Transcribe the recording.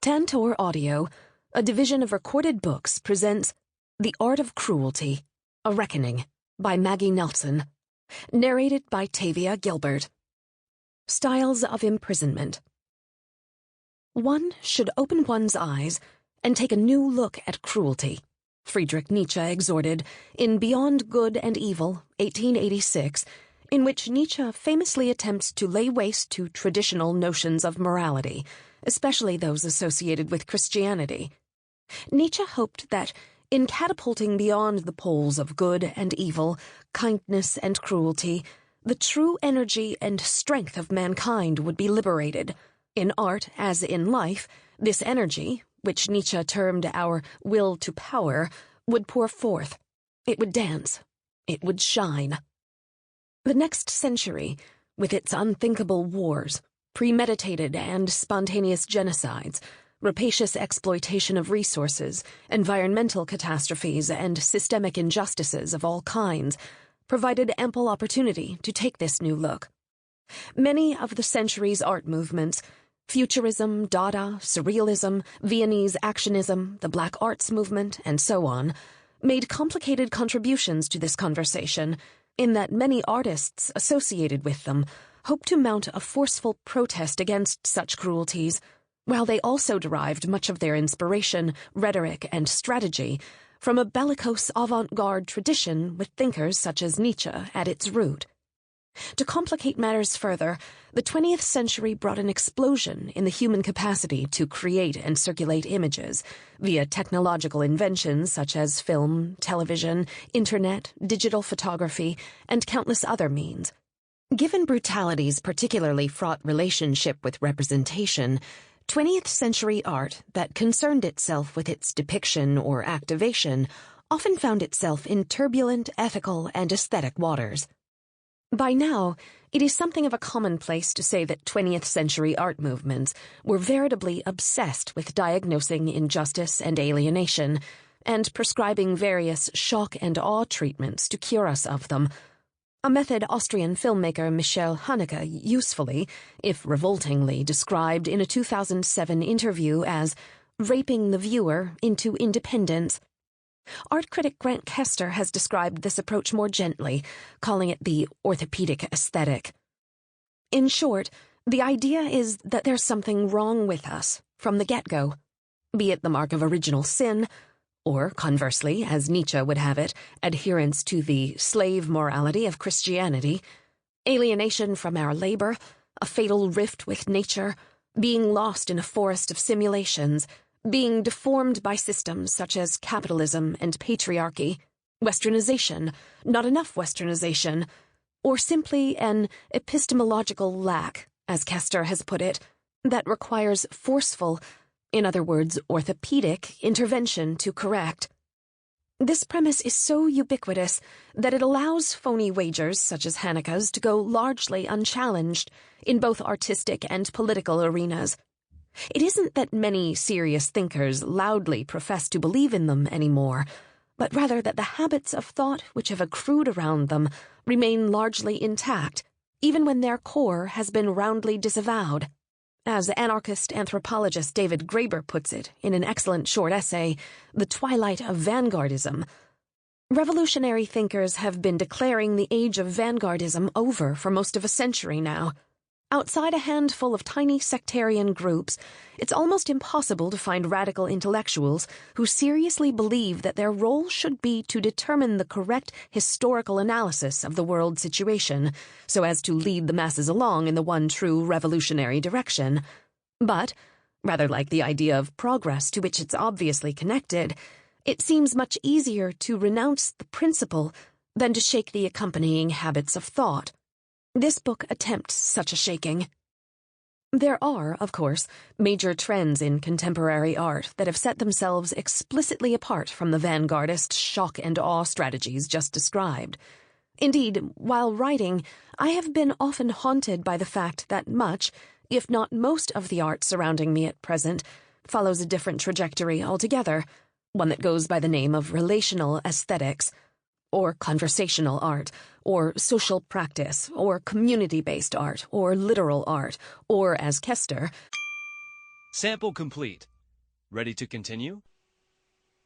Tantor Audio, a division of recorded books, presents The Art of Cruelty, A Reckoning by Maggie Nelson, narrated by Tavia, Gilbert. Styles of Imprisonment. One should open one's eyes and take a new look at cruelty, Friedrich Nietzsche exhorted in Beyond Good and Evil, 1886, in which Nietzsche famously attempts to lay waste to traditional notions of morality, especially those associated with Christianity. Nietzsche hoped that, in catapulting beyond the poles of good and evil, kindness and cruelty, the true energy and strength of mankind would be liberated. In art, as in life, this energy, which Nietzsche termed our will to power, would pour forth. It would dance. It would shine. The next century, with its unthinkable wars, premeditated and spontaneous genocides, rapacious exploitation of resources, environmental catastrophes, and systemic injustices of all kinds, provided ample opportunity to take this new look. Many of the century's art movements, Futurism, Dada, Surrealism, Viennese Actionism, the Black Arts movement, and so on, made complicated contributions to this conversation, in that many artists associated with them hoped to mount a forceful protest against such cruelties, while they also derived much of their inspiration, rhetoric, and strategy from a bellicose avant-garde tradition with thinkers such as Nietzsche at its root. To complicate matters further, the 20th century brought an explosion in the human capacity to create and circulate images via technological inventions such as film, television, internet, digital photography, and countless other means. Given brutality's particularly fraught relationship with representation, 20th century art that concerned itself with its depiction or activation often found itself in turbulent ethical and aesthetic waters. By now, it is something of a commonplace to say that 20th century art movements were veritably obsessed with diagnosing injustice and alienation, and prescribing various shock and awe treatments to cure us of them, a method Austrian filmmaker Michel Haneke usefully, if revoltingly, described in a 2007 interview as raping the viewer into independence. Art critic Grant Kester has described this approach more gently, calling it the orthopedic aesthetic. In short, the idea is that there's something wrong with us from the get-go, be it the mark of original sin, or, conversely, as Nietzsche would have it, adherence to the slave morality of Christianity, alienation from our labor, a fatal rift with nature, being lost in a forest of simulations, being deformed by systems such as capitalism and patriarchy, westernization, not enough westernization, or simply an epistemological lack, as Kester has put it, that requires forceful, in other words, orthopedic, intervention to correct. This premise is so ubiquitous that it allows phony wagers such as Haneke's to go largely unchallenged in both artistic and political arenas. It isn't that many serious thinkers loudly profess to believe in them anymore, but rather that the habits of thought which have accrued around them remain largely intact, even when their core has been roundly disavowed. As anarchist anthropologist David Graeber puts it in an excellent short essay, The Twilight of Vanguardism, revolutionary thinkers have been declaring the age of vanguardism over for most of a century now. Outside a handful of tiny sectarian groups, it's almost impossible to find radical intellectuals who seriously believe that their role should be to determine the correct historical analysis of the world situation, so as to lead the masses along in the one true revolutionary direction. But, rather like the idea of progress to which it's obviously connected, it seems much easier to renounce the principle than to shake the accompanying habits of thought. This book attempts such a shaking. There are, of course, major trends in contemporary art that have set themselves explicitly apart from the vanguardist shock and awe strategies just described. Indeed, while writing, I have been often haunted by the fact that much, if not most of the art surrounding me at present, follows a different trajectory altogether, one that goes by the name of relational aesthetics, or conversational art, or social practice, or community-based art, or literal art, or, as Kester... Sample complete. Ready to continue?